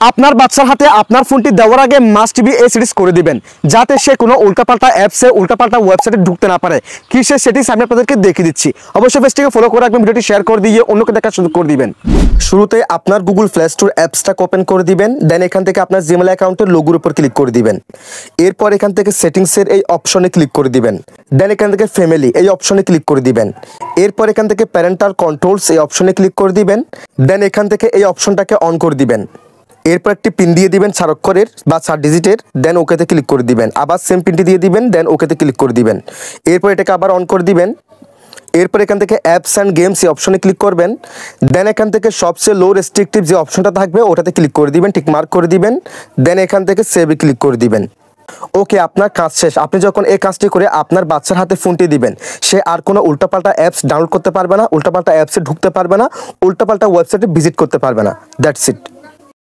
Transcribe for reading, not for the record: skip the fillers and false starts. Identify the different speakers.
Speaker 1: আপনার বাচ্চার হাতে আপনার ফোনটি দেওয়ার আগে মাস্ট বি এই সেটিংস করে দিবেন, যাতে সে কোনো উল্টাপাল্টা অ্যাপসে উল্টাপাল্টা ওয়েবসাইটে ঢুকতে না পারে। কি সে সেটিংস আমি আপনাদেরকে দেখিয়ে দিচ্ছি। অবশ্যই পেজটিকে ফলো করে রাখবেন, ভিডিওটি শেয়ার করে দিয়ে অন্যকে দেখার সুযোগ করে দিবেন। শুরুতে আপনার গুগল প্লে স্টোর অ্যাপসটাকে ওপেন করে দিবেন। দেন এখান থেকে আপনার জিমেল অ্যাকাউন্টের লোগোর উপর ক্লিক করে দিবেন। এরপর এখান থেকে সেটিংসের এই অপশনে ক্লিক করে দিবেন। দেন এখান থেকে ফ্যামিলি এই অপশনে ক্লিক করে দিবেন। এরপর এখান থেকে প্যারেন্টাল কন্ট্রোলস এই অপশনে ক্লিক করে দিবেন। দেন এখান থেকে এই অপশনটাকে অন করে দিবেন। এরপর একটি পিন দিয়ে দিবেন 4 অক্ষরের বা 4 ডিজিটের। দেন ওকেতে ক্লিক করে দিবেন। আবার সেম পিনটি দিয়ে দিবেন। দেন ওকেতে ক্লিক করে দিবেন। এরপর এটাকে আবার অন করে দিবেন। এরপর এখান থেকে অ্যাপস অ্যান্ড গেমস এই অপশনে ক্লিক করবেন। দেন এখান থেকে সবচেয়ে লো রেস্ট্রিকটিভ যে অপশনটা থাকবে ওটাতে ক্লিক করে দিবেন, টিক মার্ক করে দিবেন। দেন এখান থেকে সেভে ক্লিক করে দিবেন। ওকে, আপনার কাজ শেষ। আপনি যখন এই কাজটি করে আপনার বাচ্চার হাতে ফোনটি দিবেন, সে আর কোনো উল্টাপাল্টা অ্যাপস ডাউনলোড করতে পারবে না, উল্টাপাল্টা অ্যাপসে ঢুকতে পারবে না, উল্টাপাল্টা ওয়েবসাইটে ভিজিট করতে পারবে না। That's it.